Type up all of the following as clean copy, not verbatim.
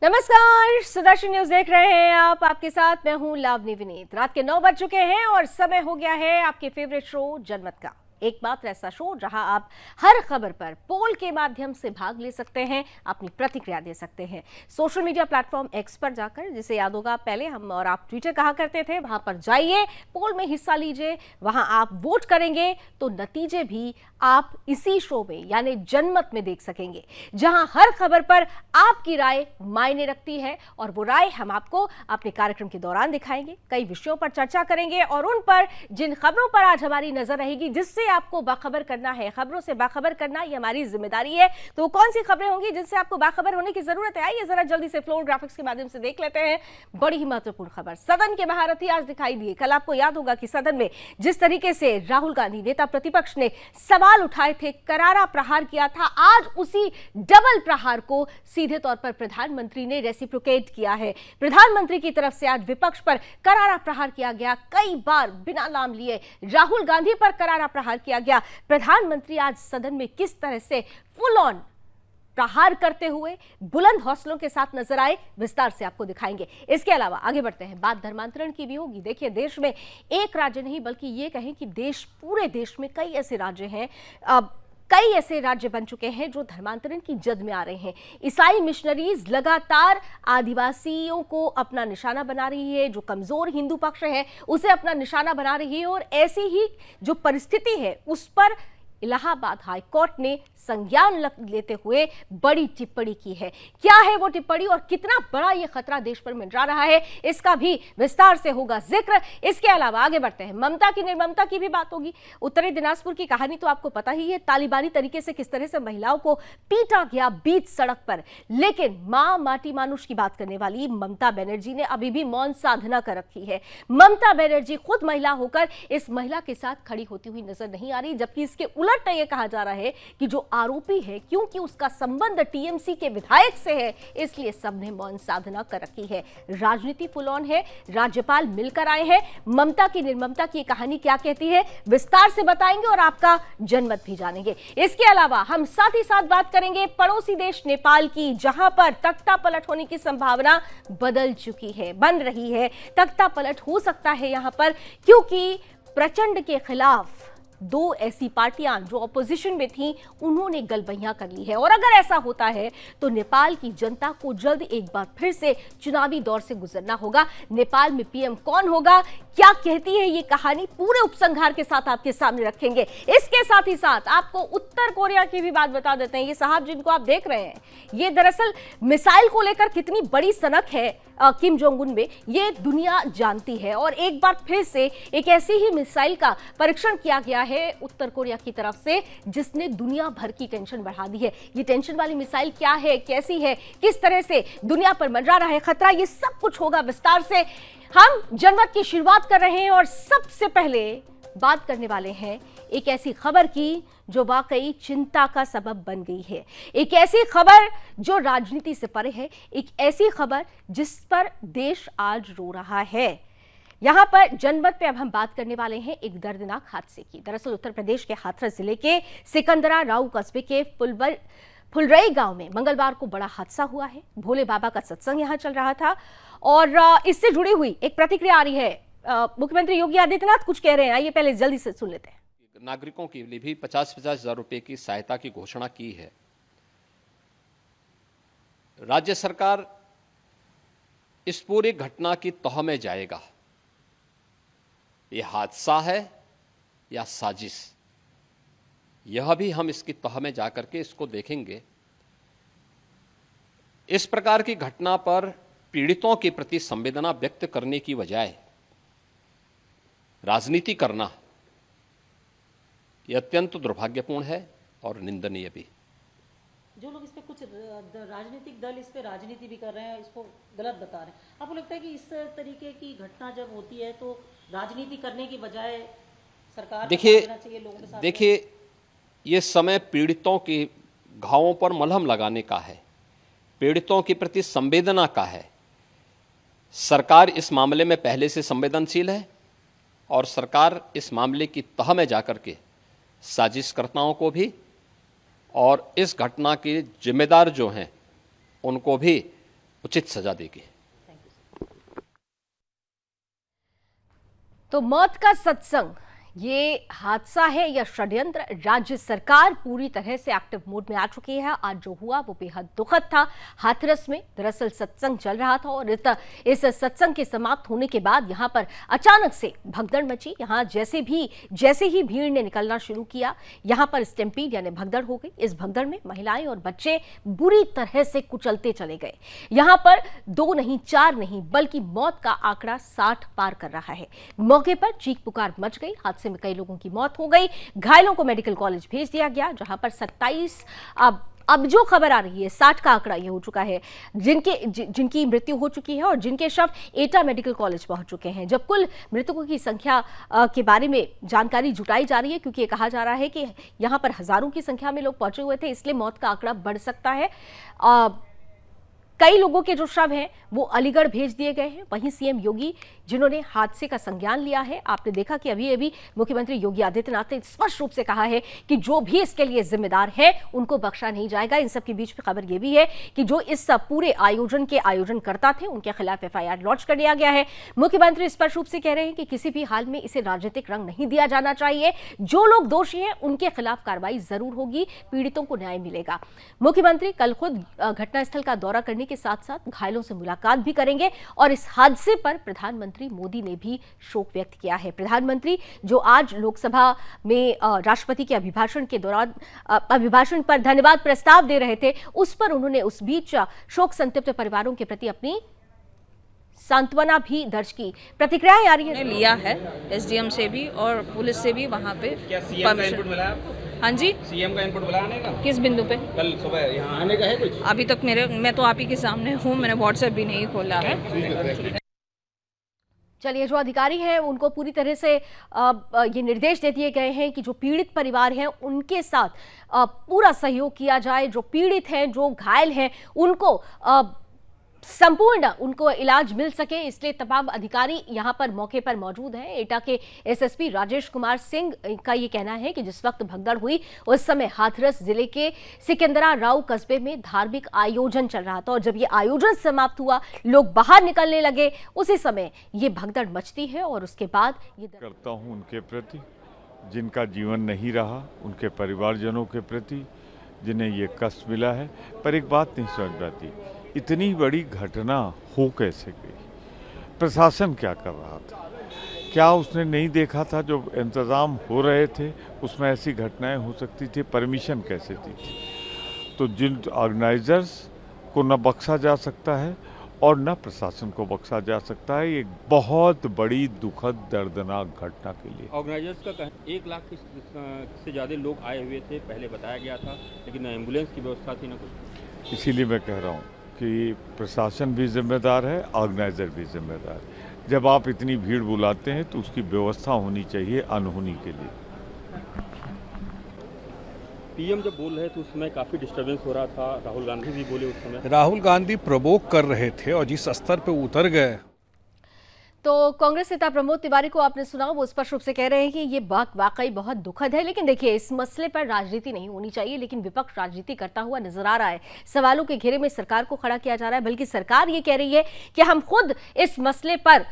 नमस्कार, सुदर्शन न्यूज देख रहे हैं आप। आपके साथ मैं हूं लावनी विनीत। रात के 9 बज चुके हैं और समय हो गया है आपके फेवरेट शो जनमत का। एकमात्र ऐसा शो जहां आप हर खबर पर पोल के माध्यम से भाग ले सकते हैं, अपनी प्रतिक्रिया दे सकते हैं। सोशल मीडिया प्लेटफॉर्म एक्स पर जाकर, जिसे याद होगा पहले हम और आप ट्विटर कहा करते थे, वहां पर जाइए, पोल में हिस्सा लीजिए। वहां आप वोट करेंगे तो नतीजे भी आप इसी शो में यानी जनमत में देख सकेंगे, जहां हर खबर पर आपकी राय मायने रखती है और वो राय हम आपको अपने कार्यक्रम के दौरान दिखाएंगे। कई विषयों पर चर्चा करेंगे और उन पर जिन खबरों पर आज हमारी नजर रहेगी, जिससे आपको बाखबर करना है, खबरों से बाखबर करना ये हमारी जिम्मेदारी है। तो कौन सी खबरें होंगी जिनसे आपको बाखबर होने की जरूरत है? आइए जरा जल्दी से फ्लोर ग्राफिक्स के माध्यम से देख लेते हैं। बड़ी ही महत्वपूर्ण खबर, सदन के महारथी आज दिखाई दिए। कल आपको याद होगा कि सदन में जिस तरीके से राहुल गांधी नेता प्रतिपक्ष ने सवाल उठाए थे, करारा प्रहार किया था, आज उसी डबल प्रहार को सीधे तौर पर प्रधानमंत्री ने रेसिप्रोकेट किया है। प्रधानमंत्री की तरफ से आज विपक्ष पर करारा प्रहार किया गया। कई बार बिना नाम लिए राहुल गांधी पर करारा प्रहार किया गया। प्रधानमंत्री आज सदन में किस तरह से फुल ऑन प्रहार करते हुए बुलंद हौसलों के साथ नजर आए, विस्तार से आपको दिखाएंगे। इसके अलावा आगे बढ़ते हैं, बात धर्मांतरण की भी होगी। देखिए, देश में एक राज्य नहीं बल्कि ये कहें कि पूरे देश में कई ऐसे राज्य हैं, कई ऐसे राज्य बन चुके हैं जो धर्मांतरण की जद में आ रहे हैं। ईसाई मिशनरीज लगातार आदिवासियों को अपना निशाना बना रही है, जो कमजोर हिंदू पक्ष है उसे अपना निशाना बना रही है, और ऐसी ही जो परिस्थिति है उस पर इलाहाबाद हाई कोर्ट ने संज्ञान लेते हुए बड़ी टिप्पणी की है। क्या है वो टिप्पणी और कितना बड़ा ये खतरा देश पर मंडरा रहा है, इसका भी विस्तार से होगा जिक्र। इसके अलावा आगे बढ़ते हैं, ममता की निर्ममता की भी बात होगी। उत्तरी दिनाजपुर की कहानी तो आपको पता ही है, तालिबानी तरीके से किस तरह से महिलाओं को पीटा गया बीच सड़क पर। लेकिन मां माटी मानुष की बात करने वाली ममता बनर्जी ने अभी भी मौन साधना कर रखी है। ममता बनर्जी खुद महिला होकर इस महिला के साथ खड़ी होती हुई नजर नहीं आ रही, जबकि इसके उलट यह कहा जा रहा है कि जो आरोपी है, क्योंकि उसका संबंध टीएमसी के विधायक से है, इसलिए सबने मौन साधना कर रखी है। राजनीति फुल ऑन है, राज्यपाल मिलकर आए हैं। ममता की निर्ममता की कहानी क्या कहती है, विस्तार से बताएंगे और आपका जनमत भी जानेंगे। इसके अलावा हम साथ ही साथ बात करेंगे पड़ोसी देश नेपाल की, जहां पर तख्ता पलट होने की संभावना बदल चुकी है, बन रही है। तख्ता पलट हो सकता है यहां पर, क्योंकि प्रचंड के खिलाफ दो ऐसी पार्टियां जो ऑपोजिशन में थीं, उन्होंने गलबैया कर ली है। और अगर ऐसा होता है तो नेपाल की जनता को जल्द एक बार फिर से चुनावी दौर से गुजरना होगा। नेपाल में पीएम कौन होगा, क्या कहती है ये कहानी, पूरे उपसंहार के साथ आपके सामने रखेंगे। इसके साथ ही साथ आपको उत्तर कोरिया की भी बात बता देते हैं। ये साहब जिनको आप देख रहे हैं, ये दरअसल मिसाइल को लेकर कितनी बड़ी सनक है किम जोंग उन में, ये दुनिया जानती है। और एक बार फिर से एक ऐसी ही मिसाइल का परीक्षण किया गया है उत्तर कोरिया की तरफ से, जिसने दुनिया भर की टेंशन बढ़ा दी है। ये टेंशन वाली मिसाइल क्या है, कैसी है, किस तरह से दुनिया पर मंडरा रहा है खतरा, ये सब कुछ होगा विस्तार से। हम जनमत की शुरुआत कर रहे हैं और सबसे पहले बात करने वाले हैं एक ऐसी खबर की जो वाकई चिंता का सबब बन गई है। एक ऐसी खबर जो राजनीति से परे है, एक ऐसी खबर जिस पर देश आज रो रहा है। यहां पर जनमत पे अब हम बात करने वाले हैं एक दर्दनाक हादसे की। दरअसल उत्तर प्रदेश के हाथरस जिले के सिकंदरा राऊ कस्बे के फुलरई गांव में मंगलवार को बड़ा हादसा हुआ है। भोले बाबा का सत्संग यहां चल रहा था और इससे जुड़ी हुई एक प्रतिक्रिया आ रही है। मुख्यमंत्री योगी आदित्यनाथ कुछ कह रहे हैं, आइए पहले जल्दी से सुन लेते हैं। नागरिकों के लिए भी 50-50 हजार रुपए की सहायता की घोषणा की है। राज्य सरकार इस पूरी घटना की तह में जाएगा। यह हादसा है या साजिश, यह भी हम इसकी तह में जाकर के इसको देखेंगे। इस प्रकार की घटना पर पीड़ितों के प्रति संवेदना व्यक्त करने की बजाय राजनीति करना यह अत्यंत दुर्भाग्यपूर्ण है और निंदनीय भी। जो लोग इस पे कुछ राजनीतिक दल इस पे राजनीति भी कर रहे हैं, इसको गलत बता रहे हैं, आपको लगता है कि इस तरीके की घटना जब होती है तो राजनीति करने की बजाय सरकार देखिए ये समय पीड़ितों के घावों पर मलहम लगाने का है, पीड़ितों के प्रति संवेदना का है। सरकार इस मामले में पहले से संवेदनशील है और सरकार इस मामले की तह में जाकर के साजिशकर्ताओं को भी और इस घटना के जिम्मेदार जो हैं उनको भी उचित सजा देगी। तो मौत का सत्संग ये हादसा है या षड्यंत्र? राज्य सरकार पूरी तरह से एक्टिव मोड में आ चुकी है। आज जो हुआ वो बेहद दुखद था। हाथरस में दरअसल सत्संग चल रहा था और इस सत्संग के समाप्त होने के बाद यहां पर अचानक से भगदड़ मची। यहां जैसे ही भीड़ ने निकलना शुरू किया, यहां पर स्टैम्पीड यानी भगदड़ हो गई। इस भगदड़ में महिलाएं और बच्चे बुरी तरह से कुचलते चले गए। यहां पर 2 नहीं 4 नहीं बल्कि मौत का आंकड़ा 60 पार कर रहा है। मौके पर चीख पुकार मच गई। हादसे में कई लोगों की मौत हो गई। घायलों को मेडिकल कॉलेज भेज दिया गया, जहां पर 27 अब जो खबर आ रही है 60 का आंकड़ा ये हो चुका है जिनकी मृत्यु हो चुकी है और जिनके शव एटा मेडिकल कॉलेज पहुंच चुके हैं। जब कुल मृतकों की संख्या के बारे में जानकारी जुटाई जा रही है, क्योंकि ये कहा जा रहा है कि यहां पर हजारों की संख्या में लोग पहुंचे हुए थे, इसलिए मौत का आंकड़ा बढ़ सकता है। कई लोगों के जो शव हैं वो अलीगढ़ भेज दिए गए हैं। वहीं सीएम योगी जिन्होंने हादसे का संज्ञान लिया है, आपने देखा कि अभी मुख्यमंत्री योगी आदित्यनाथ ने स्पष्ट रूप से कहा है कि जो भी इसके लिए जिम्मेदार है उनको बख्शा नहीं जाएगा। इन सब के बीच में खबर यह भी है कि जो इस पूरे आयोजन के आयोजनकर्ता थे उनके खिलाफ एफआईआर लॉन्च कर दिया गया है। मुख्यमंत्री स्पष्ट रूप से कह रहे हैं कि किसी भी हाल में इसे राजनीतिक रंग नहीं दिया जाना चाहिए। जो लोग दोषी हैं उनके खिलाफ कार्रवाई जरूर होगी, पीड़ितों को न्याय मिलेगा। मुख्यमंत्री कल खुद घटनास्थल का दौरा करने के साथ साथ घायलों से मुलाकात भी करेंगे और इस हादसे पर प्रधानमंत्री मोदी ने भी शोक व्यक्त किया है। प्रधानमंत्री जो आज लोकसभा में राष्ट्रपति के अभिभाषण के दौरान अभिभाषण पर धन्यवाद प्रस्ताव दे रहे थे, उस पर उन्होंने उस बीच शोक संतप्त परिवारों के प्रति अपनी सांत्वना भी दर्ज की। प्रतिक्रियाएं आ रही है, लिया है एसडीएम से भी और पुलिस से भी वहाँ पे। क्या सीएम का इनपुट मिला आपको? हाँ जी, सीएम का इनपुट मिला आने का? किस बिंदु पे? कल सुबह यहाँ आने का है कुछ? अभी तक मैं तो आप ही के सामने हूँ, मैंने व्हाट्सएप भी नहीं खोला है। चलिए, जो अधिकारी हैं उनको पूरी तरह से ये निर्देश दे दिए गए हैं कि जो पीड़ित परिवार हैं उनके साथ पूरा सहयोग किया जाए। जो पीड़ित हैं, जो घायल हैं, उनको संपूर्ण उनको इलाज मिल सके, इसलिए तमाम अधिकारी यहां पर मौके पर मौजूद हैं। एटा के एसएसपी राजेश कुमार सिंह का ये कहना है कि जिस वक्त भगदड़ हुई उस समय हाथरस जिले के सिकंदरा राव कस्बे में धार्मिक आयोजन चल रहा था और जब ये आयोजन समाप्त हुआ, लोग बाहर निकलने लगे, उसी समय ये भगदड़ मचती है और उसके बाद ये करता हूं उनके प्रति जिनका जीवन नहीं रहा, उनके परिवारजनों के प्रति जिन्हें ये कष्ट मिला है। पर एक बात नहीं समझ में आती, इतनी बड़ी घटना हो कैसे गई? प्रशासन क्या कर रहा था? क्या उसने नहीं देखा था जो इंतज़ाम हो रहे थे उसमें ऐसी घटनाएं हो सकती थी? परमिशन कैसे दी थी? तो जिन ऑर्गेनाइजर्स को न बख्शा जा सकता है और न प्रशासन को बख्शा जा सकता है। ये बहुत बड़ी दुखद दर्दनाक घटना के लिए। ऑर्गेनाइजर्स का कहना 1 लाख से ज़्यादा लोग आए हुए थे, पहले बताया गया था, लेकिन न एम्बुलेंस की व्यवस्था थी न कुछ। इसीलिए मैं कह रहा हूँ कि प्रशासन भी जिम्मेदार है, ऑर्गेनाइजर भी जिम्मेदार है। जब आप इतनी भीड़ बुलाते हैं तो उसकी व्यवस्था होनी चाहिए अनहोनी के लिए। पीएम जब बोल रहे थे उस समय काफ़ी डिस्टर्बेंस हो रहा था, राहुल गांधी भी बोले उस समय। राहुल गांधी प्रवोक कर रहे थे और जिस स्तर पे उतर गए। तो कांग्रेस नेता प्रमोद तिवारी को आपने सुना, वो स्पष्ट रूप से कह रहे हैं कि ये बात वाकई बहुत दुखद है। लेकिन देखिए, इस मसले पर राजनीति नहीं होनी चाहिए, लेकिन विपक्ष राजनीति करता हुआ नजर आ रहा है। सवालों के घेरे में सरकार को खड़ा किया जा रहा है, बल्कि सरकार ये कह रही है कि हम खुद इस मसले पर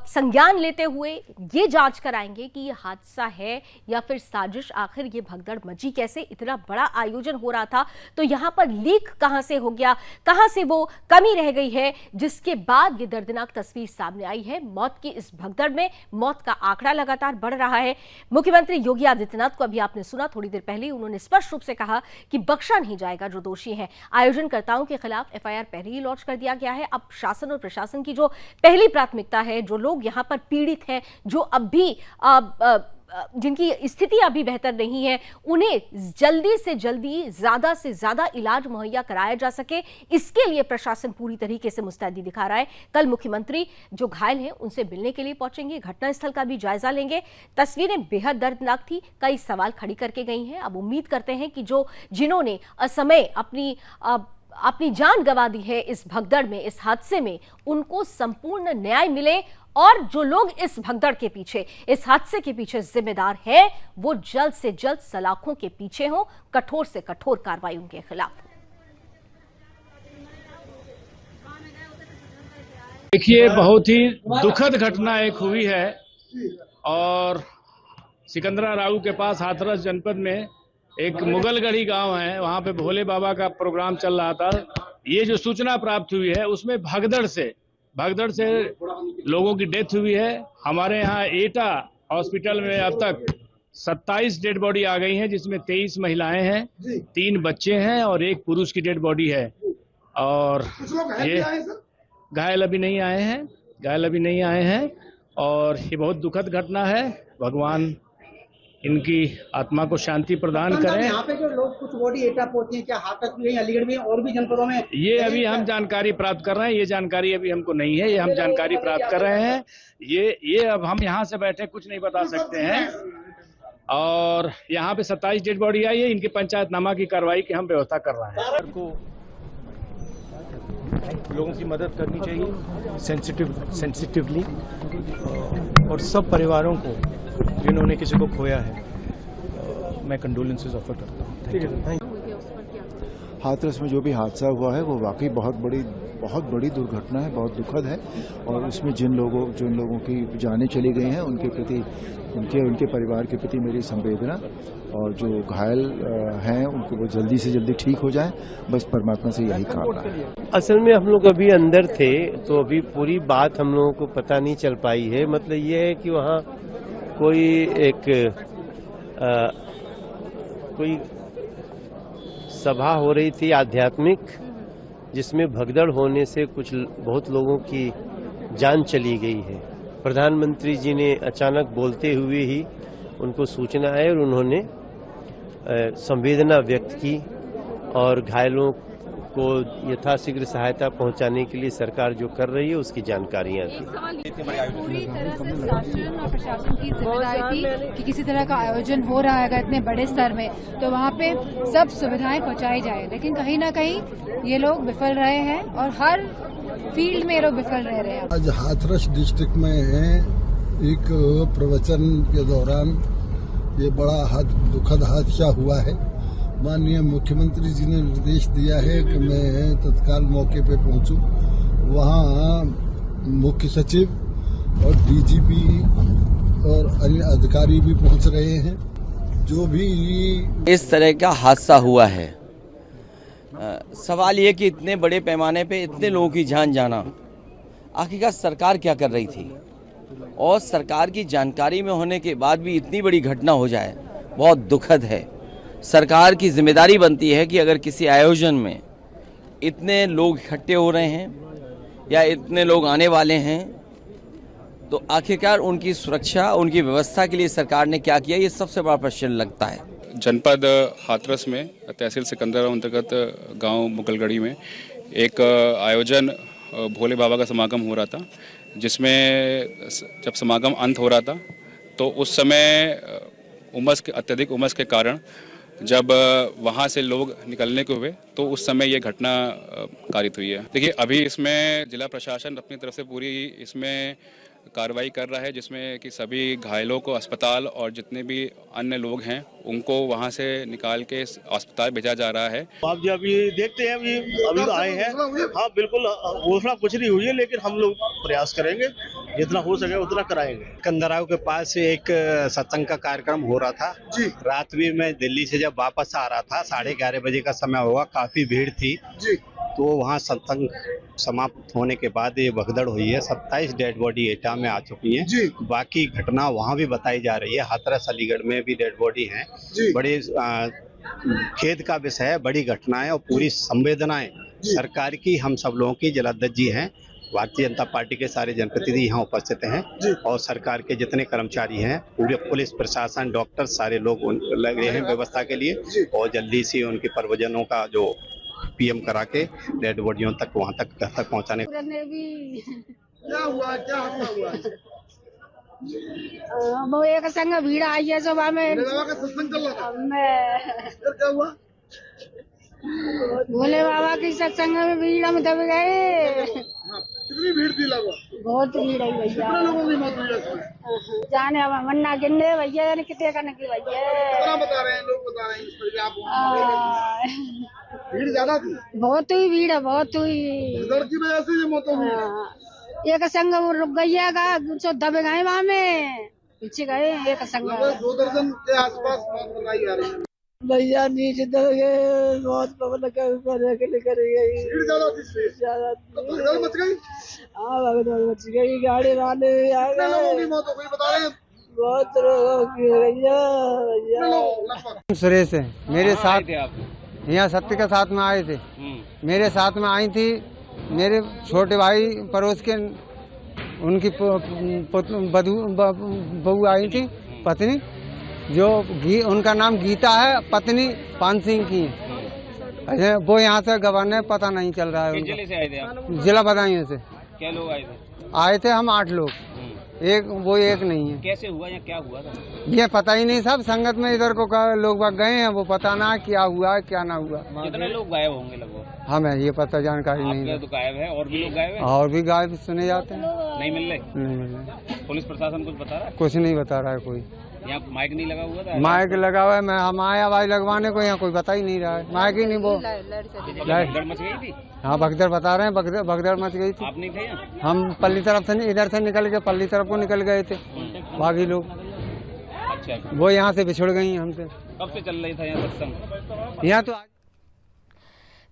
संज्ञान लेते हुए ये जांच कराएंगे कि ये हादसा है या फिर साजिश। आखिर ये भगदड़ मची कैसे? इतना बड़ा आयोजन हो रहा था तो यहाँ पर लीक कहां से हो गया, कहां से वो कमी रह गई है, जिसके बाद ये दर्दनाक तस्वीर सामने आई है। मौत की इस भगदड़ में मौत का आंकड़ा लगातार बढ़ रहा है। मुख्यमंत्री योगी आदित्यनाथ को अभी आपने सुना, थोड़ी देर पहले उन्होंने स्पष्ट रूप से कहा कि बख्शा नहीं जाएगा जो दोषी हैं। आयोजनकर्ताओं के खिलाफ एफआईआर पहले ही लॉन्च कर दिया गया है। अब शासन और प्रशासन की जो पहली प्राथमिकता है, जो लोग यहां पर पीड़ित हैं, जो अब भी जिनकी स्थिति अभी बेहतर नहीं है, उन्हें जल्दी से जल्दी, ज्यादा से ज्यादा इलाज मुहैया कराया जा सके, इसके लिए प्रशासन पूरी तरीके से मुस्तैदी दिखा रहा है। कल मुख्यमंत्री जो घायल हैं उनसे मिलने के लिए पहुंचेंगे, घटनास्थल का भी जायजा लेंगे। तस्वीरें बेहद दर्दनाक थी, कई सवाल खड़ी करके गई हैं। अब उम्मीद करते हैं कि जिन्होंने असमय अपनी जान गंवा दी है इस भगदड़ में, इस हादसे में, उनको संपूर्ण न्याय मिले और जो लोग इस भगदड़ के पीछे, इस हादसे के पीछे जिम्मेदार हैं, वो जल्द से जल्द सलाखों के पीछे हों, कठोर से कठोर कार्रवाई उनके खिलाफ। देखिए, बहुत ही दुखद घटना एक हुई है और सिकंदरा राऊ के पास हाथरस जनपद में एक मुगलगढ़ी गांव है, वहां पे भोले बाबा का प्रोग्राम चल रहा था। ये जो सूचना प्राप्त हुई है उसमें भगदड़ से लोगों की डेथ हुई है। हमारे यहाँ एटा हॉस्पिटल में अब तक 27 डेड बॉडी आ गई हैं, जिसमें 23 महिलाएं हैं, 3 बच्चे हैं और 1 पुरुष की डेड बॉडी है। और ये घायल अभी नहीं आए हैं और ये बहुत दुखद घटना है। भगवान इनकी आत्मा को शांति प्रदान करें। यहाँ पे जो लोग कुछ बॉडी एटा पहुंचे हैं, क्या हाथरस में, अलीगढ़ में और भी जनपदों में? ये अभी हम जानकारी प्राप्त कर रहे हैं, ये जानकारी अभी हमको नहीं है, ये हम जानकारी प्राप्त कर रहे हैं। ये अब हम यहाँ से बैठे कुछ नहीं बता सकते हैं। और यहाँ पे 27 डेड बॉडी आई है, इनके पंचायतनामा की कार्रवाई की हम व्यवस्था कर रहे हैं। को लोगों की मदद करनी चाहिए सेंसिटिवली, और सब परिवारों को जिन्होंने किसी को खोया है मैं कंडोलेंसेस ऑफर करता हूँ। Thank you. हाथरस में जो भी हादसा हुआ है वो वाकई बहुत बड़ी दुर्घटना है, बहुत दुखद है। और उसमें जिन लोगों की जानें चली गई हैं उनके प्रति, उनके परिवार के प्रति मेरी संवेदना, और जो घायल हैं उनको वो जल्दी से जल्दी ठीक हो जाएं, बस परमात्मा से यही कामना है। असल में हम लोग अभी अंदर थे तो अभी पूरी बात हम लोगों को पता नहीं चल पाई है। मतलब ये है कि वहाँ कोई सभा हो रही थी आध्यात्मिक, जिसमें भगदड़ होने से बहुत लोगों की जान चली गई है। प्रधानमंत्री जी ने अचानक बोलते हुए ही उनको सूचना आई और उन्होंने संवेदना व्यक्त की और घायलों को यथाशीघ्र सहायता पहुंचाने के लिए सरकार जो कर रही है उसकी जानकारियां दी। पूरी तरह से शासन और प्रशासन की जिम्मेदारी थी कि किसी तरह का आयोजन हो रहा है अगर इतने बड़े स्तर में तो वहाँ पे सब सुविधाएं पहुंचाई जाए, लेकिन कहीं ना कहीं ये लोग विफल रहे हैं और हर फील्ड में ये लोग विफल रह रहे हैं। आज हाथरस डिस्ट्रिक्ट में एक प्रवचन के दौरान ये बड़ा दुखद हादसा हुआ है। माननीय मुख्यमंत्री जी ने निर्देश दिया है कि मैं तत्काल मौके पे पहुंचूं। वहां मुख्य सचिव और डीजीपी और अन्य अधिकारी भी पहुंच रहे हैं। जो भी इस तरह का हादसा हुआ है, सवाल ये कि इतने बड़े पैमाने पे इतने लोगों की जान जाना, आखिरकार सरकार क्या कर रही थी? और सरकार की जानकारी में होने के बाद भी इतनी बड़ी घटना हो जाए, बहुत दुखद है। सरकार की जिम्मेदारी बनती है कि अगर किसी आयोजन में इतने लोग इकट्ठे हो रहे हैं या इतने लोग आने वाले हैं तो आखिरकार उनकी सुरक्षा, उनकी व्यवस्था के लिए सरकार ने क्या किया, ये सबसे बड़ा प्रश्न लगता है। जनपद हाथरस में तहसील सिकंदरा अंतर्गत गांव मुगलगढ़ी में एक आयोजन भोले बाबा का समागम हो रहा था, जिसमें जब समागम अंत हो रहा था तो उस समय अत्यधिक उमस के कारण जब वहाँ से लोग निकलने को हुए तो उस समय ये घटना कारित हुई है। देखिए, अभी इसमें जिला प्रशासन अपनी तरफ से पूरी इसमें कार्रवाई कर रहा है, जिसमें कि सभी घायलों को अस्पताल और जितने भी अन्य लोग हैं उनको वहां से निकाल के अस्पताल भेजा जा रहा है। आप जो अभी देखते हैं, अभी तो आए हैं। हाँ, बिल्कुल घोषणा कुछ नहीं हुई है, लेकिन हम लोग प्रयास करेंगे, जितना हो सके उतना कराएंगे। कंदराव के पास एक सत्संग का कार्यक्रम हो रहा था जी। रात भी मैं दिल्ली से जब वापस आ रहा था, 11:30 बजे का समय हुआ, काफी भीड़ थी जी। तो वहाँ सत्संग समाप्त होने के बाद ये भगदड़ हुई है। 27 डेड बॉडी एटा में आ चुकी हैं जी। बाकी घटना वहाँ भी बताई जा रही है। हाथरस अलीगढ़ में भी डेड बॉडी हैं। बड़ी खेद का विषय है, बड़ी घटनाएं और पूरी संवेदनाएं सरकार की, हम सब लोगों की। जलाध्यक्ष जी हैं, भारतीय जनता पार्टी के सारे जनप्रतिनिधि यहाँ उपस्थित हैं और सरकार के जितने कर्मचारी हैं, पूरे पुलिस प्रशासन, डॉक्टर, सारे लोग लगे हैं व्यवस्था के लिए और जल्दी से उनके परिजनों का जो पीएम करा के डेड बॉडियों तक वहां तक घर तक पहुंचाने। क्या हुआ, क्या हुआ? वो एक संग भीड़ आई है सुबह में, सत्संग चल रहा था। क्या हुआ? भोले बाबा की सत्संग में भीड़ हम दब गए। कितनी भीड़ थी लगभग? बहुत भीड़ है भैया। कितने लोगों की मौत हुई इसमें? जाने अब मन्ना गिनने भैया, कितने करने की भैया। कितना बता रहे हैं लोग, बता रहे हैं भीड़ ज्यादा थी? बहुत हुई भीड़ है, बहुत हुई। भगदड़ की वजह से ये मौत हुई। एक संग रुक गई है, दबे गए वहाँ में, पीछे गए एक संग। 2 दर्जन के आसपास मौत बताई जा रही है भैया। नीचे दब गए, बहुत पवन ज्यादा मच गई। हाँ भगदड़ मच गई, गाड़ी वाले भी आ गए, मौत हो गई बता रहे हैं। बहुत लोगों की भैया। सुरेश है मेरे साथ, यहाँ सत्य के साथ में आए थे, मेरे साथ में आई थी मेरे छोटे भाई पड़ोस के, उनकी बहू आई थी, पत्नी, जो उनका नाम गीता है, पत्नी पान सिंह की है। वो यहाँ से गवर्नर पता नहीं चल रहा है। जिले से आए थे आप? जिला बदायूं से। क्या लोग आए थे? आए थे हम 8 लोग, एक नहीं है। कैसे हुआ या क्या हुआ था? ये पता ही नहीं, सब संगत में इधर को लोग गए हैं, वो पता ना क्या हुआ क्या ना हुआ। कितने लोग गायब होंगे लगभग? हमें ये पता जानकारी नहीं है। तो गायब है, और भी लोग गायब है? और भी गायब सुने जाते हैं, नहीं मिल रहे? नहीं मिल रहे। पुलिस प्रशासन कुछ बता रहा है? कुछ नहीं बता रहा है कोई। यहाँ माइक नहीं लगा हुआ था? माइक लगा हुआ है, हम आए आवाज लगवाने को, यहाँ कोई बता ही नहीं रहा है, माइक ही नहीं। वो भगदड़ मच गई थी? हाँ भगदड़ बता रहे हैं, भगदड़ मच गई थी। आप नहीं थे यहाँ? हम पल्ली तरफ से, इधर से निकल के पल्ली तरफ को निकल गए थे, बाकी लोग। अच्छा, वो यहाँ से बिछड़ गई हमसे। कब से चल रही था यहाँ सत्संग? यहाँ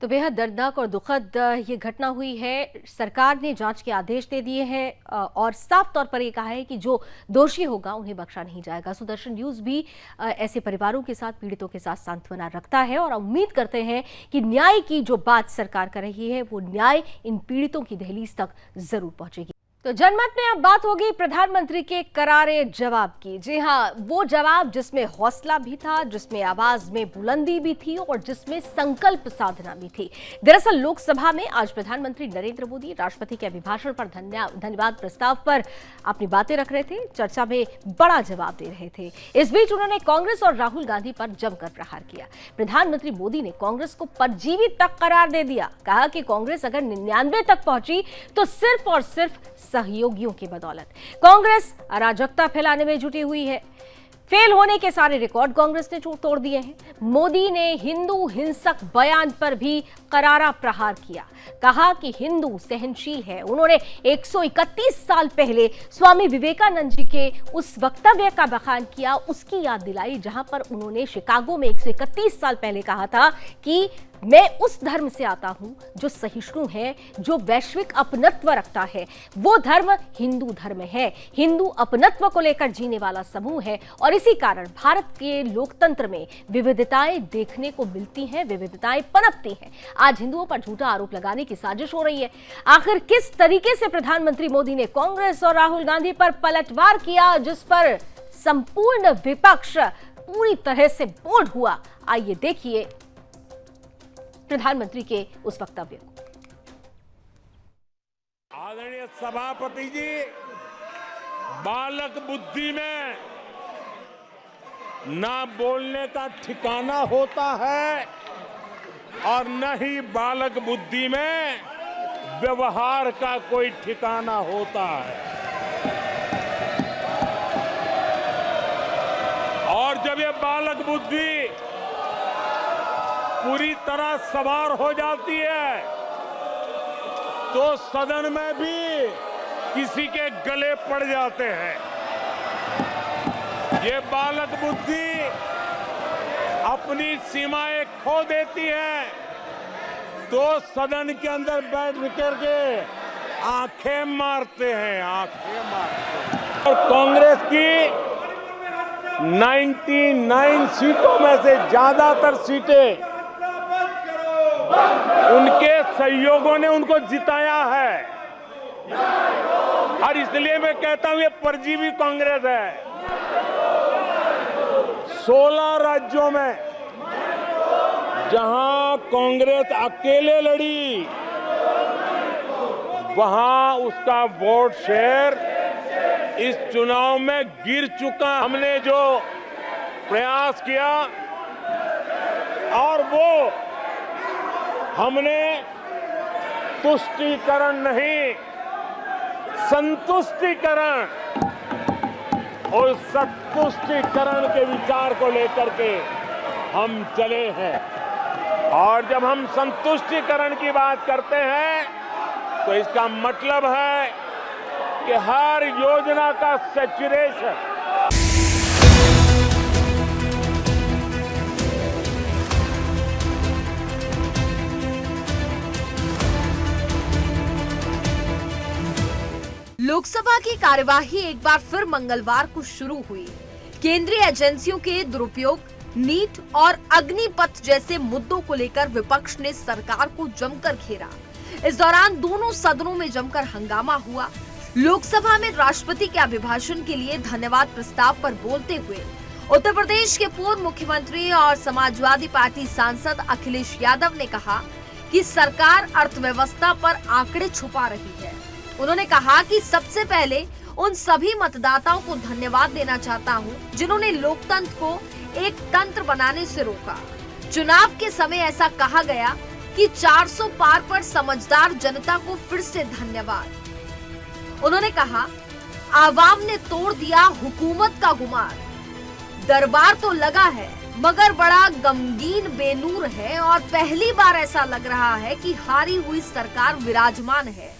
तो बेहद दर्दनाक और दुखद ये घटना हुई है। सरकार ने जांच के आदेश दे दिए हैं और साफ तौर पर ये कहा है कि जो दोषी होगा उन्हें बख्शा नहीं जाएगा। सुदर्शन न्यूज़ भी ऐसे परिवारों के साथ, पीड़ितों के साथ सांत्वना रखता है और उम्मीद करते हैं कि न्याय की जो बात सरकार कर रही है वो न्याय इन पीड़ितों की दहलीज तक जरूर पहुंचेगी। तो जनमत में अब बात होगी प्रधानमंत्री के करारे जवाब की। जी हाँ, वो जवाब जिसमें हौसला भी था, जिसमें आवाज में बुलंदी भी थी और जिसमें संकल्प साधना भी थी। दरअसल लोकसभा में आज प्रधानमंत्री नरेंद्र मोदी राष्ट्रपति के अभिभाषण पर धन्यवाद प्रस्ताव पर अपनी बातें रख रहे थे, चर्चा में बड़ा जवाब दे रहे थे। इस बीच उन्होंने कांग्रेस और राहुल गांधी पर जमकर प्रहार किया। प्रधानमंत्री मोदी ने कांग्रेस को परजीवी तक करार दे दिया। कहा कि कांग्रेस अगर 99 तक पहुंची तो सिर्फ और सिर्फ सहयोगियों की बदौलत। कांग्रेस अराजकता फैलाने में जुटी हुई है। फेल होने के सारे रिकॉर्ड कांग्रेस ने तोड़ दिए हैं। मोदी ने हिंदू हिंसक बयान पर भी करारा प्रहार किया। कहा कि हिंदू सहनशील है। उन्होंने 131 साल पहले स्वामी विवेकानंद जी के उस वक्तव्य का बखान किया, उसकी याद दिलाई जहां पर उन्होंने शिकागो में 131 साल पहले कहा था कि मैं उस धर्म से आता हूं जो सहिष्णु है, जो वैश्विक अपनत्व रखता है। वो धर्म हिंदू धर्म है। हिंदू अपनत्व को लेकर जीने वाला समूह है और इसी कारण भारत के लोकतंत्र में विविधताएं देखने को मिलती हैं, विविधताएं पनपती हैं। आज हिंदुओं पर झूठा आरोप लगाने की साजिश हो रही है। आखिर किस तरीके से प्रधानमंत्री मोदी ने कांग्रेस और राहुल गांधी पर पलटवार किया, जिस पर संपूर्ण विपक्ष पूरी तरह से बोल्ड हुआ? आइए देखिए प्रधानमंत्री के उस वक्तव्य को। आदरणीय सभापति जी, बालक बुद्धि में ना बोलने का ठिकाना होता है और न ही बालक बुद्धि में व्यवहार का कोई ठिकाना होता है। और जब ये बालक बुद्धि पूरी तरह सवार हो जाती है तो सदन में भी किसी के गले पड़ जाते हैं। ये बालक बुद्धि अपनी सीमाएं खो देती है तो सदन के अंदर बैठ करके आंखें मारते हैं, आंखें मारते हैं। और कांग्रेस की 99 सीटों में से ज्यादातर सीटें उनके सहयोगियों ने उनको जिताया है। और इसलिए मैं कहता हूं ये परजीवी कांग्रेस है। 16 राज्यों में जहां कांग्रेस अकेले लड़ी वहां उसका वोट शेयर इस चुनाव में गिर चुका। हमने जो प्रयास किया और वो हमने तुष्टीकरण नहीं, संतुष्टीकरण और संतुष्टीकरण के विचार को लेकर के हम चले हैं। और जब हम संतुष्टीकरण की बात करते हैं तो इसका मतलब है कि हर योजना का सैचुरेशन लोकसभा की कार्यवाही एक बार फिर मंगलवार को शुरू हुई। केंद्रीय एजेंसियों के दुरुपयोग, नीट और अग्निपथ जैसे मुद्दों को लेकर विपक्ष ने सरकार को जमकर घेरा। इस दौरान दोनों सदनों में जमकर हंगामा हुआ। लोकसभा में राष्ट्रपति के अभिभाषण के लिए धन्यवाद प्रस्ताव पर बोलते हुए उत्तर प्रदेश के पूर्व मुख्यमंत्री और समाजवादी पार्टी सांसद अखिलेश यादव ने कहा कि सरकार अर्थव्यवस्था पर आंकड़े छुपा रही है। उन्होंने कहा कि सबसे पहले उन सभी मतदाताओं को धन्यवाद देना चाहता हूं जिन्होंने लोकतंत्र को एक तंत्र बनाने से रोका। चुनाव के समय ऐसा कहा गया कि 400 पार पर समझदार जनता को फिर से धन्यवाद। उन्होंने कहा, आवाम ने तोड़ दिया हुकूमत का गुमार। दरबार तो लगा है मगर बड़ा गमगीन बेनूर है और पहली बार ऐसा लग रहा है कि हारी हुई सरकार विराजमान है।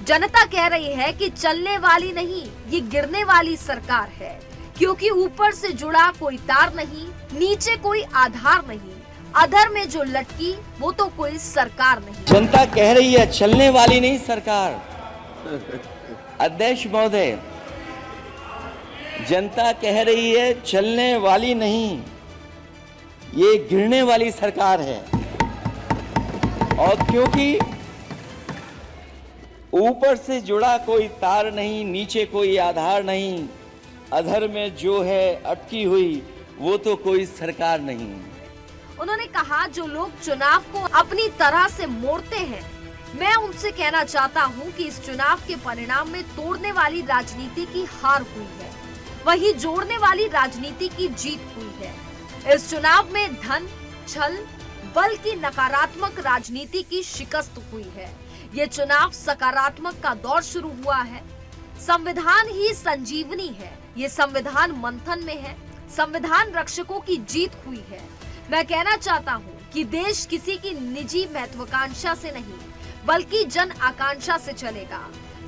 जनता कह रही है कि चलने वाली नहीं, ये गिरने वाली सरकार है, क्योंकि ऊपर से जुड़ा कोई तार नहीं, नीचे कोई आधार नहीं, अधर में जो लटकी वो तो कोई सरकार नहीं। जनता कह रही है चलने वाली नहीं सरकार। अध्यक्ष महोदय, जनता कह रही है चलने वाली नहीं, ये गिरने वाली सरकार है। और क्योंकि ऊपर से जुड़ा कोई तार नहीं, नीचे कोई आधार नहीं, अधर में जो है अटकी हुई वो तो कोई सरकार नहीं। उन्होंने कहा, जो लोग चुनाव को अपनी तरह से मोड़ते हैं, मैं उनसे कहना चाहता हूं कि इस चुनाव के परिणाम में तोड़ने वाली राजनीति की हार हुई है, वहीं जोड़ने वाली राजनीति की जीत हुई है। इस चुनाव में धन, छल, बल की नकारात्मक राजनीति की शिकस्त हुई है। ये चुनाव सकारात्मक का दौर शुरू हुआ है। संविधान ही संजीवनी है। ये संविधान मंथन में है। संविधान रक्षकों की जीत हुई है। मैं कहना चाहता हूँ कि देश किसी की निजी महत्वाकांक्षा से नहीं बल्कि जन आकांक्षा से चलेगा।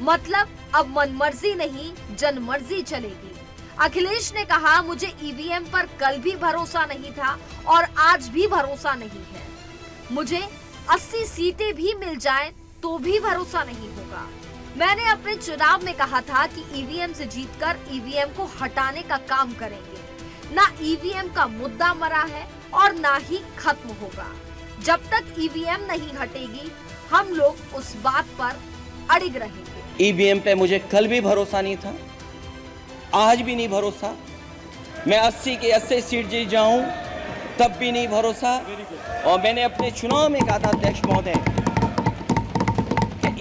मतलब अब मनमर्जी नहीं, जनमर्जी चलेगी। अखिलेश ने कहा, मुझे ईवीएम पर कल भी भरोसा नहीं था और आज भी भरोसा नहीं है। मुझे 80 सीटें भी मिल जाएं तो भी भरोसा नहीं होगा। मैंने अपने चुनाव में कहा था कि ईवीएम से जीतकर ईवीएम को हटाने का काम करेंगे। ना ईवीएम का मुद्दा मरा है और ना ही खत्म होगा। जब तक ईवीएम नहीं हटेगी हम लोग उस बात पर अड़िग रहेंगे। ईवीएम पे मुझे कल भी भरोसा नहीं था, आज भी नहीं भरोसा। मैं 80 के 80 सीट जीत जाऊं तब भी नहीं भरोसा। और मैंने अपने चुनाव में कहा था अध्यक्ष महोदय,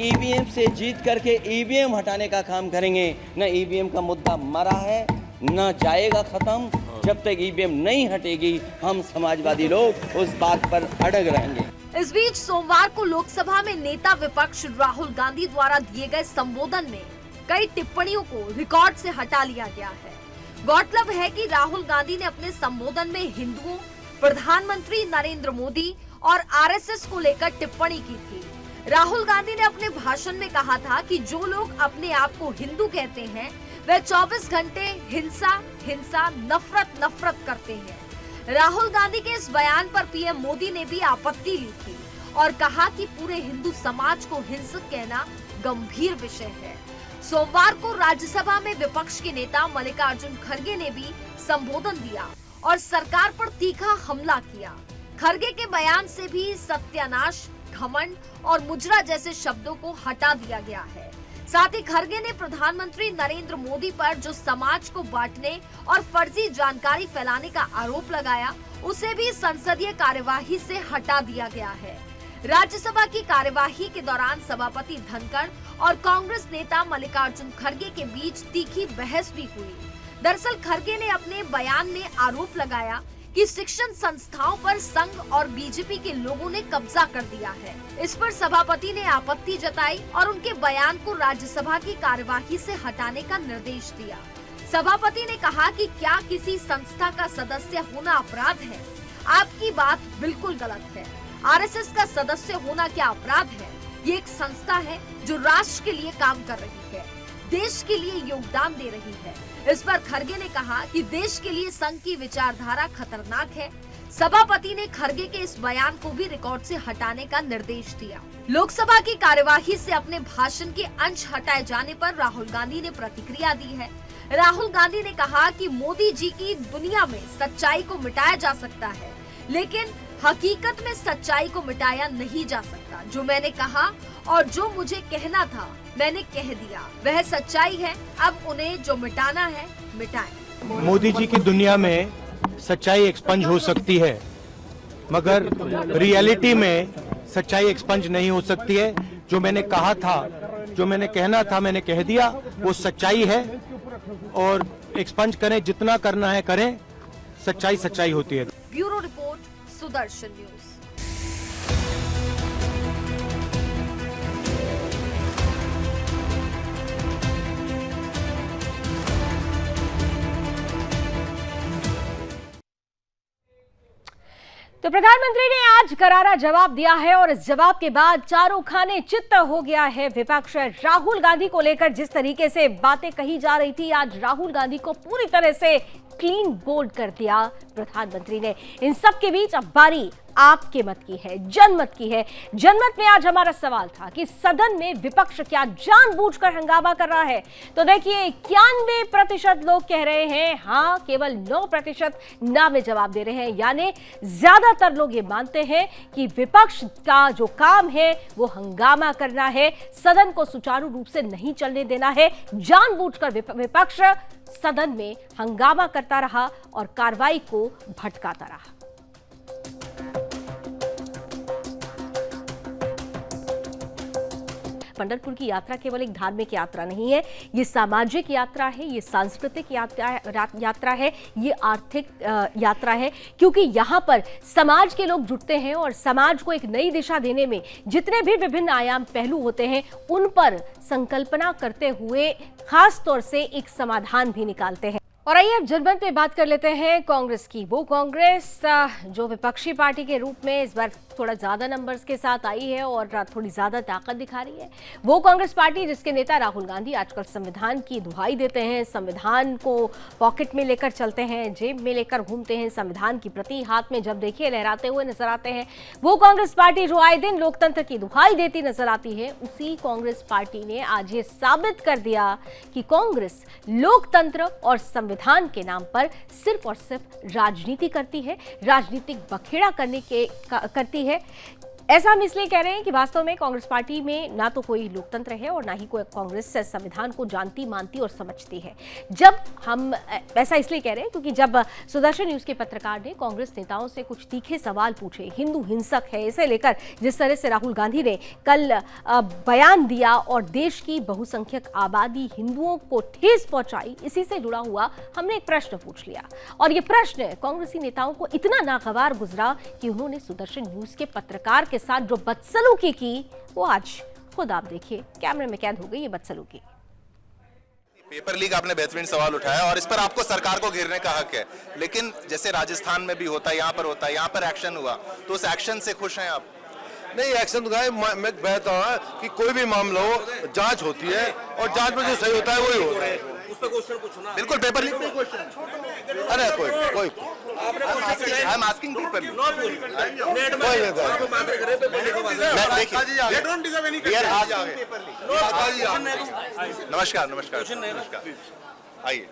ईवीएम से जीत करके ईवीएम हटाने का काम करेंगे। न ईवीएम का मुद्दा मरा है, न जाएगा खत्म। जब तक ईवीएम नहीं हटेगी हम समाजवादी लोग उस बात पर अड़ग रहेंगे। इस बीच सोमवार को लोकसभा में नेता विपक्ष राहुल गांधी द्वारा दिए गए संबोधन में कई टिप्पणियों को रिकॉर्ड से हटा लिया गया है। गौरतलब है कि राहुल गांधी ने अपने संबोधन में हिंदुओं, प्रधानमंत्री नरेंद्र मोदी और आरएसएस को लेकर टिप्पणी की थी। राहुल गांधी ने अपने भाषण में कहा था कि जो लोग अपने आप को हिंदू कहते हैं वे 24 घंटे हिंसा, नफरत करते हैं। राहुल गांधी के इस बयान पर पीएम मोदी ने भी आपत्ति ली थी और कहा कि पूरे हिंदू समाज को हिंसक कहना गंभीर विषय है। सोमवार को राज्यसभा में विपक्ष के नेता मल्लिकार्जुन खड़गे ने भी संबोधन दिया और सरकार पर तीखा हमला किया। खड़गे के बयान से भी सत्यानाश, घमंड और मुजरा जैसे शब्दों को हटा दिया गया है। साथ ही खड़गे ने प्रधानमंत्री नरेंद्र मोदी पर जो समाज को बांटने और फर्जी जानकारी फैलाने का आरोप लगाया, उसे भी संसदीय कार्यवाही से हटा दिया गया है। राज्यसभा की कार्यवाही के दौरान सभापति धनखड़ और कांग्रेस नेता मल्लिकार्जुन खड़गे के बीच तीखी बहस भी हुई। दरअसल खड़गे ने अपने बयान में आरोप लगाया कि शिक्षण संस्थाओं पर संघ और बीजेपी के लोगों ने कब्जा कर दिया है। इस पर सभापति ने आपत्ति जताई और उनके बयान को राज्यसभा की कार्यवाही से हटाने का निर्देश दिया। सभापति ने कहा कि क्या किसी संस्था का सदस्य होना अपराध है? आपकी बात बिल्कुल गलत है। आरएसएस का सदस्य होना क्या अपराध है? ये एक संस्था है जो राष्ट्र के लिए काम कर रही है। देश के लिए योगदान दे रही है। इस पर खरगे ने कहा कि देश के लिए संघ की विचारधारा खतरनाक है। सभापति ने खरगे के इस बयान को भी रिकॉर्ड से हटाने का निर्देश दिया। लोकसभा की कार्यवाही से अपने भाषण के अंश हटाए जाने पर राहुल गांधी ने प्रतिक्रिया दी है। राहुल गांधी ने कहा कि मोदी जी की दुनिया में सच्चाई को मिटाया जा सकता है, लेकिन हकीकत में सच्चाई को मिटाया नहीं जा सकता। जो मैंने कहा और जो मुझे कहना था मैंने कह दिया, वह सच्चाई है। अब उन्हें जो मिटाना है मिटाएं। मोदी जी की दुनिया में सच्चाई एक्सपंज हो सकती है, मगर रियलिटी में सच्चाई एक्सपंज नहीं हो सकती है। जो मैंने कहा था, जो मैंने कहना था मैंने कह दिया, वो सच्चाई है। और एक्सपंज करें, जितना करना है करें, सच्चाई सच्चाई होती है। Bureau report, Sudarshan news. तो प्रधानमंत्री ने आज करारा जवाब दिया है और इस जवाब के बाद चारों खाने चित्त हो गया है विपक्ष। राहुल गांधी को लेकर जिस तरीके से बातें कही जा रही थी, आज राहुल गांधी को पूरी तरह से क्लीन बोल्ड कर दिया प्रधानमंत्री ने। इन सब के बीच अब बारी आपके मत की है, जनमत की है। जनमत में आज हमारा सवाल था कि सदन में विपक्ष क्या जानबूझकर हंगामा कर रहा है। तो देखिए 91% लोग कह रहे हैं हाँ, केवल 9% ना में जवाब दे रहे हैं। यानी ज्यादातर लोग ये मानते हैं कि विपक्ष का जो काम है वो हंगामा करना है, सदन को सुचारू रूप से नहीं चलने देना है। जानबूझकर विपक्ष सदन में हंगामा करता रहा और कार्रवाई को भटकाता रहा। पंढरपुर की यात्रा केवल एक धार्मिक यात्रा नहीं है, ये सामाजिक यात्रा है, ये सांस्कृतिक यात्रा है, ये आर्थिक यात्रा है, क्योंकि यहाँ पर समाज के लोग जुटते हैं और समाज को एक नई दिशा देने में जितने भी विभिन्न आयाम पहलू होते हैं उन पर संकल्पना करते हुए खास तौर से एक समाधान भी निकालते हैं। और आइए अब जनमत में बात कर लेते हैं कांग्रेस की। वो कांग्रेस जो विपक्षी पार्टी के रूप में इस बार थोड़ा ज्यादा नंबर्स के साथ आई है और थोड़ी ज्यादा ताकत दिखा रही है। वो कांग्रेस पार्टी जिसके नेता राहुल गांधी आजकल संविधान की दुहाई देते हैं, संविधान को पॉकेट में लेकर चलते हैं, जेब में लेकर घूमते हैं, संविधान की प्रति हाथ में जब देखिए लहराते हुए नजर आते हैं। वो कांग्रेस पार्टी जो आए दिन लोकतंत्र की दुहाई देती नजर आती है, उसी कांग्रेस पार्टी ने आज ये साबित कर दिया कि कांग्रेस लोकतंत्र और संविधान के नाम पर सिर्फ और सिर्फ राजनीति करती है, राजनीतिक बखेड़ा करती है। ऐसा हम इसलिए कह रहे हैं कि वास्तव में कांग्रेस पार्टी में ना तो कोई लोकतंत्र है और ना ही कोई कांग्रेस संविधान को जानती, मानती और समझती है। जब हम ऐसा इसलिए कह रहे हैं क्योंकि जब सुदर्शन न्यूज के पत्रकार ने कांग्रेस नेताओं से कुछ तीखे सवाल पूछे, हिंदू हिंसक है इसे लेकर जिस तरह से राहुल गांधी ने कल बयान दिया और देश की बहुसंख्यक आबादी हिंदुओं को ठेस पहुंचाई, इसी से जुड़ा हुआ हमने एक प्रश्न पूछ लिया और ये प्रश्न कांग्रेसी नेताओं को इतना नागवार गुजरा कि उन्होंने सुदर्शन न्यूज के पत्रकार के साथ जो बदसलूकी की वो आज खुद आप देखिए, कैमरे में कैद हो गई ये बदसलूकी। पेपर लीक आपने बेहतरीन सवाल उठाया और इस पर आपको सरकार को घेरने का हक है, लेकिन जैसे राजस्थान में भी होता है, यहाँ पर होता है, यहाँ पर एक्शन हुआ तो उस एक्शन से खुश हैं आप? नहीं, एक्शन तो मैं कहता हूँ कि कोई भी मामला हो जांच होती है और जांच में जो सही होता है वही होता है। उस पर क्वेश्चन पूछो ना। बिल्कुल पेपर लीक पे क्वेश्चन। अरे कोई I am asking paper leak. नमस्कार। आइए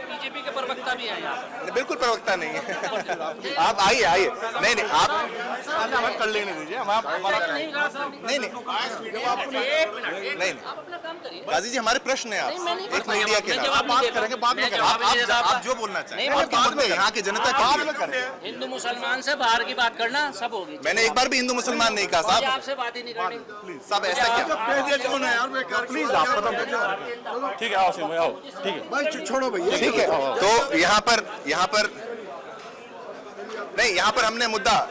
बीजेपी के प्रवक्ता भी हैं यहाँ। बिल्कुल प्रवक्ता नहीं है। आप आइए। नहीं आप कर लेने दीजिए। नहीं गाजी जी हमारे प्रश्न है। आप एक मीडिया के नाम आप बात करेंगे, बात में करेंगे। आप जो बोलना चाहें बाद में यहाँ की जनता की हिंदू मुसलमान से बाहर की बात करना सब होगी। मैंने एक बार भी हिंदू मुसलमान नहीं कहा साहब। आपसे बात ही नहीं करनी सब ऐसा क्या? प्लीज आप ठीक है, आओ ठीक है, छोड़ो भैया। ठीक है, तो यहाँ पर नहीं, यहाँ पर हमने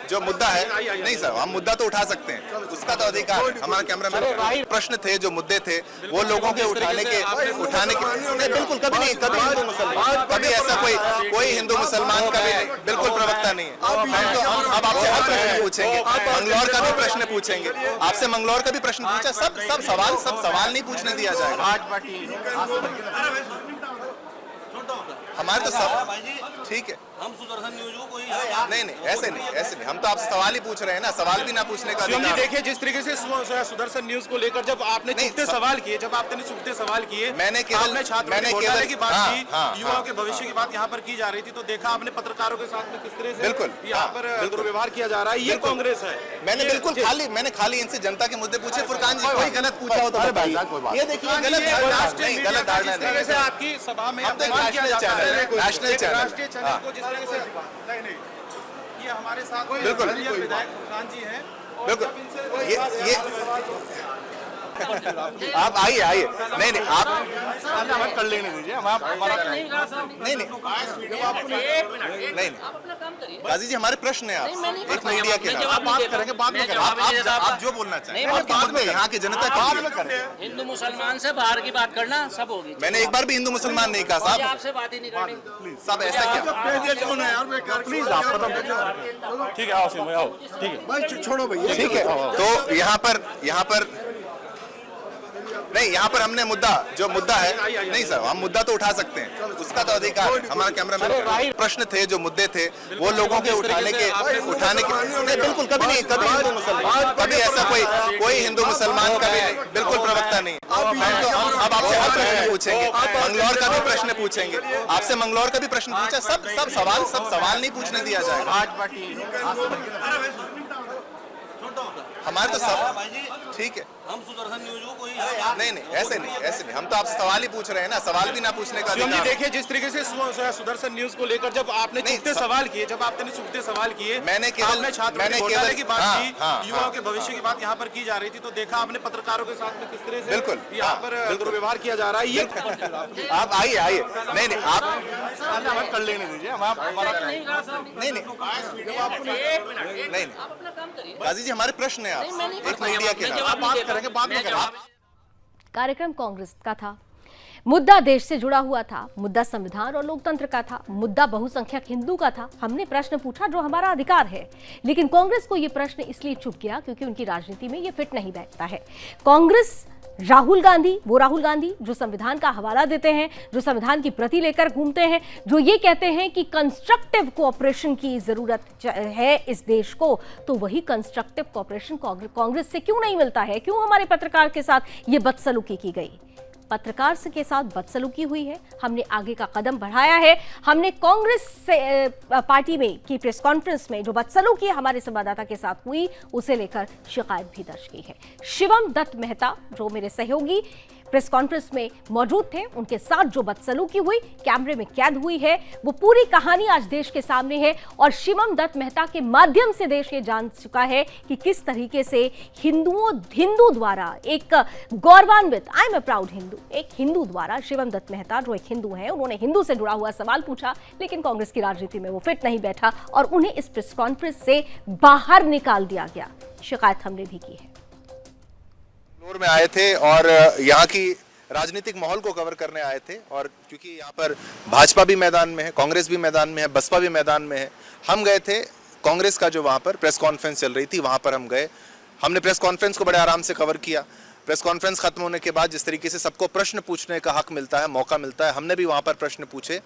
जो मुद्दा है, नहीं सर, हम मुद्दा तो उठा सकते हैं, उसका तो अधिकार है। हमारा कैमरामैन, प्रश्न थे जो मुद्दे थे वो लोगों के उठाने के नहीं, बिल्कुल कभी नहीं, कभी हिंदू मुसलमान, कभी ऐसा कोई हिंदू मुसलमान का भी बिल्कुल प्रवक्ता नहीं है। अब आपसे हर प्रश्न पूछेंगे, मंगलौर का भी प्रश्न पूछेंगे, आपसे मंगलौर का भी प्रश्न पूछा, सब सवाल नहीं पूछने दिया जाएगा। हमारे तो सब ठीक है, हम सुदर्शन न्यूज को कोई नहीं, ऐसे नहीं, हम तो आपसे सवाल ही पूछ रहे हैं ना, सवाल भी ना पूछने का अधिकार। देखिए जिस तरीके से सुदर्शन न्यूज को लेकर जब आपने चुपते सवाल किए, मैंने केवल घोटाले की बात की, युवाओं के भविष्य की बात यहाँ पर की जा रही थी, तो देखा आपने पत्रकारों के साथ में किस तरह से बिल्कुल यहाँ पर दुर्व्यवहार किया जा रहा है। ये कांग्रेस है। मैंने खाली इनसे जनता के मुद्दे पूछे। फुरकान जी कोई गलत पूछा हो तो बताइए। ये देखिए गलत धारणा है। आपकी सभा में नेशनल चैनल को जिस तरह से नहीं, ये हमारे साथ बिल्कुल विधायक फुरकान जी हैं, बिल्कुल ये आप आइए, नहीं आप कर लेने दीजिए, हम हमारा नहीं गाजी जी, हमारे प्रश्न है आप एक मीडिया के नाम, आप बात करेंगे बाद में करेंगे, आप जो बोलना चाहिए बाद में, यहाँ की जनता की हिंदू मुसलमान से बाहर की बात करना सब होगी। मैंने एक बार भी हिंदू मुसलमान नहीं कहा साहब, आपसे बात ही नहीं करनी साहब, ऐसा क्या प्लीज आप ठीक है, छोड़ो भैया, ठीक है। तो यहाँ पर नहीं, यहाँ पर हमने जो मुद्दा है, नहीं सर, हम मुद्दा तो उठा सकते हैं, उसका तो अधिकार है। हमारा कैमरामैन, प्रश्न थे जो मुद्दे थे वो लोगों के उठाने के नहीं, बिल्कुल कभी नहीं, कभी हिंदू मुसलमान, कभी ऐसा कोई हिंदू मुसलमान का भी बिल्कुल प्रवक्ता नहीं। अब आपसे हर प्रश्न पूछेंगे, मंगलौर का भी प्रश्न पूछेंगे, आपसे मंगलौर का भी प्रश्न पूछा, सब सवाल नहीं पूछने दिया जाएगा। हमारे तो सब ठीक है, हम सुदर्शन न्यूज को कोई नहीं, ऐसे नहीं, हम तो आपसे सवाल ही पूछ रहे हैं ना, सवाल भी ना पूछने का अधिकार। देखिए जिस तरीके से सुदर्शन न्यूज को लेकर जब आपने चुपते सवाल किए, मैंने घोटाले की बात की, युवाओं के भविष्य की बात यहाँ पर की जा रही थी, तो देखा आपने पत्रकारों के साथ में किस तरह से बिल्कुल यहाँ पर दुर्व्यवहार किया जा रहा है। ये आप आइए, नहीं आप कर लेने दीजिए, हम हमारा नहीं गाजी जी, हमारे प्रश्न है आप एक मीडिया के नाम, आप बात करेंगे बाद में करेंगे। कार्यक्रम कांग्रेस का था, मुद्दा देश से जुड़ा हुआ था, मुद्दा संविधान और लोकतंत्र का था, मुद्दा बहुसंख्यक हिंदू का था। हमने प्रश्न पूछा जो हमारा अधिकार है, लेकिन कांग्रेस को यह प्रश्न इसलिए चुप गया क्योंकि उनकी राजनीति में यह फिट नहीं बैठता है। कांग्रेस राहुल गांधी जो संविधान का हवाला देते हैं, जो संविधान की प्रति लेकर घूमते हैं, जो ये कहते हैं कि कंस्ट्रक्टिव कोऑपरेशन की जरूरत है इस देश को, तो वही कंस्ट्रक्टिव कोऑपरेशन कांग्रेस से क्यों नहीं मिलता है? क्यों हमारे पत्रकार के साथ ये बदसलूकी की गई? पत्रकार के साथ बदसलूकी हुई है, हमने आगे का कदम बढ़ाया है। हमने कांग्रेस से पार्टी में की प्रेस कॉन्फ्रेंस में जो बदसलूकी हमारे संवाददाता के साथ हुई उसे लेकर शिकायत भी दर्ज की है। शिवम दत्त मेहता जो मेरे सहयोगी प्रेस कॉन्फ्रेंस में मौजूद थे, उनके साथ जो बदसलूकी हुई कैमरे में कैद हुई है, वो पूरी कहानी आज देश के सामने है और शिवम दत्त मेहता के माध्यम से देश ये जान चुका है कि किस तरीके से हिंदू द्वारा एक गौरवान्वित, I am a proud Hindu, एक हिंदू द्वारा शिवम दत्त मेहता जो एक हिंदू है, उन्होंने हिंदू से जुड़ा हुआ सवाल पूछा, लेकिन कांग्रेस की राजनीति में वो फिट नहीं बैठा और उन्हें इस प्रेस कॉन्फ्रेंस से बाहर निकाल दिया गया। शिकायत हमने भी की है। में आए थे और यहाँ की राजनीतिक माहौल को कवर करने आए थे, और क्योंकि यहाँ पर भाजपा भी मैदान में है, कांग्रेस भी मैदान में है, बसपा भी मैदान में है, हम गए थे कांग्रेस का जो वहाँ पर प्रेस कॉन्फ्रेंस चल रही थी वहाँ पर हम गए। हमने प्रेस कॉन्फ्रेंस को बड़े आराम से कवर किया। प्रेस कॉन्फ्रेंस खत्म होने के बाद जिस तरीके से सबको प्रश्न पूछने का हक मिलता है, मौका मिलता है, हमने भी वहाँ पर प्रश्न पूछे।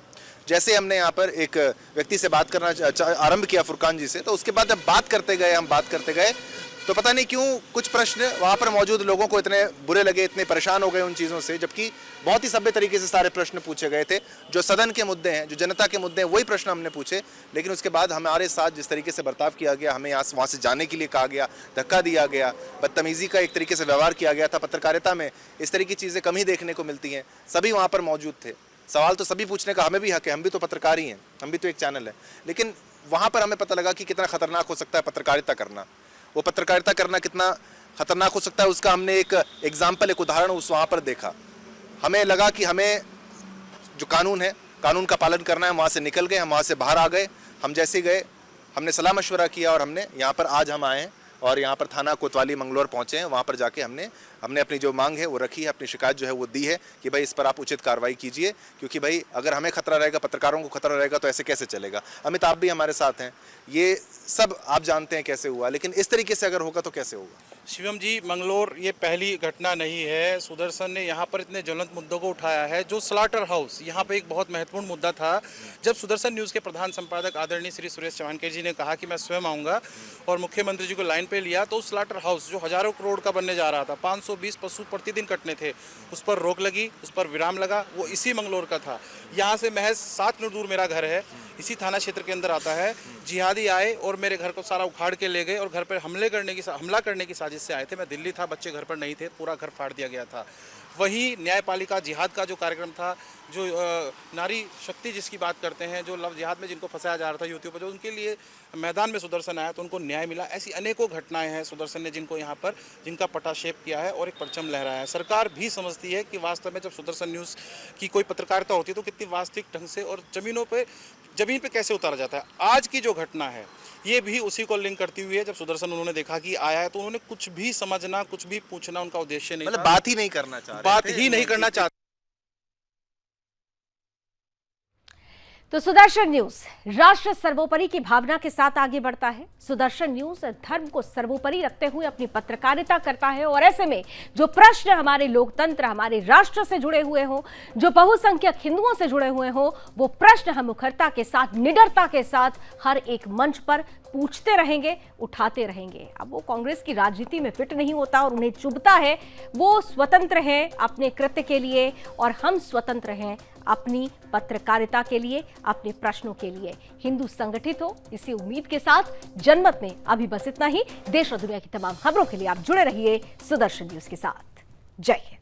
जैसे हमने यहाँ पर एक व्यक्ति से बात करना आरंभ किया, फुरकान जी से, तो उसके बाद जब बात करते गए तो पता नहीं क्यों कुछ प्रश्न वहाँ पर मौजूद लोगों को इतने बुरे लगे, इतने परेशान हो गए उन चीज़ों से, जबकि बहुत ही सभ्य तरीके से सारे प्रश्न पूछे गए थे। जो सदन के मुद्दे हैं, जो जनता के मुद्दे हैं, वही प्रश्न हमने पूछे। लेकिन उसके बाद हमारे साथ जिस तरीके से बर्ताव किया गया, हमें वहाँ से जाने के लिए कहा गया, धक्का दिया गया, बदतमीजी का एक तरीके से व्यवहार किया गया था। पत्रकारिता में इस तरह की चीज़ें कम ही देखने को मिलती हैं। सभी वहाँ पर मौजूद थे, सवाल तो सभी पूछने का हमें भी हक है, हम भी तो पत्रकार ही हैं, हम भी तो एक चैनल है। लेकिन वहाँ पर हमें पता लगा कि कितना खतरनाक हो सकता है पत्रकारिता करना। वो पत्रकारिता करना कितना खतरनाक हो सकता है उसका हमने एक एग्जाम्पल, एक उदाहरण उस वहाँ पर देखा। हमें लगा कि हमें जो कानून है, कानून का पालन करना है, वहाँ से निकल गए, हम वहाँ से बाहर आ गए। हम जैसे गए हमने सलाह मशवरा किया और हमने यहाँ पर आज हम आए हैं और यहाँ पर थाना कोतवाली मंगलौर पहुँचे हैं। वहाँ पर जाके हमने अपनी जो मांग है वो रखी है, अपनी शिकायत जो है वो दी है कि भाई इस पर आप उचित कार्रवाई कीजिए, क्योंकि भाई अगर हमें खतरा रहेगा, पत्रकारों को खतरा रहेगा तो ऐसे कैसे चलेगा। अमित, आप भी हमारे साथ हैं, ये सब आप जानते हैं कैसे हुआ, लेकिन इस तरीके से अगर होगा तो कैसे होगा। शिवम जी, मंगलौर ये पहली घटना नहीं है। सुदर्शन ने यहाँ पर इतने ज्वलंत मुद्दों को उठाया है। जो स्लॉटर हाउस यहाँ पे एक बहुत महत्वपूर्ण मुद्दा था। जब सुदर्शन न्यूज़ के प्रधान संपादक आदरणीय श्री सुरेश चवानके जी ने कहा कि मैं स्वयं आऊँगा और मुख्यमंत्री जी को लाइन पे लिया, तो उस स्लॉटर हाउस जो हजारों करोड़ का बनने जा रहा था, 520 पशु प्रतिदिन कटने थे, उस पर रोक लगी, उस पर विराम लगा। वो इसी मंगलौर का था। यहाँ से महज 7 मिनट दूर मेरा घर है, इसी थाना क्षेत्र के अंदर आता है। जिहादी आए और मेरे घर को सारा उखाड़ के ले गए और घर पर हमला करने की साजिश से आए थे। मैं दिल्ली था, बच्चे घर पर नहीं थे, पूरा घर फाड़ दिया गया था। वही न्यायपालिका जिहाद का जो कार्यक्रम था, जो नारी शक्ति जिसकी बात करते हैं, जो लव जिहाद में जिनको फंसाया जा रहा था युवतियों पर, जो उनके लिए मैदान में सुदर्शन आया तो उनको न्याय मिला। ऐसी अनेकों घटनाएं हैं सुदर्शन ने जिनको यहाँ पर जिनका पटाक्षेप किया है और एक परचम लहराया है। सरकार भी समझती है कि वास्तव में जब सुदर्शन न्यूज़ की कोई पत्रकारिता होती है तो कितनी वास्तविक ढंग से और ज़मीन पे कैसे उतारा जाता है। आज की जो घटना है ये भी उसी को लिंक करती हुई है। जब सुदर्शन उन्होंने देखा कि आया है तो उन्होंने कुछ भी समझना, कुछ भी पूछना उनका उद्देश्य नहीं, मतलब बात ही नहीं करना चाह रहे, बात ही नहीं करना चाहते। तो सुदर्शन न्यूज राष्ट्र सर्वोपरि की भावना के साथ आगे बढ़ता है। सुदर्शन न्यूज धर्म को सर्वोपरि रखते हुए अपनी पत्रकारिता करता है और ऐसे में जो प्रश्न हमारे लोकतंत्र, हमारे राष्ट्र से जुड़े हुए हों, जो बहुसंख्यक हिंदुओं से जुड़े हुए हों, वो प्रश्न हम मुखरता के साथ, निडरता के साथ हर एक मंच पर पूछते रहेंगे, उठाते रहेंगे। अब वो कांग्रेस की राजनीति में फिट नहीं होता और उन्हें चुभता है। वो स्वतंत्र हैं अपने कृत्य के लिए और हम स्वतंत्र हैं अपनी पत्रकारिता के लिए, अपने प्रश्नों के लिए। हिंदू संगठित हो, इसी उम्मीद के साथ जनमत में अभी बस इतना ही। देश और दुनिया की तमाम खबरों के लिए आप जुड़े रहिए सुदर्शन न्यूज के साथ। जय हिंद।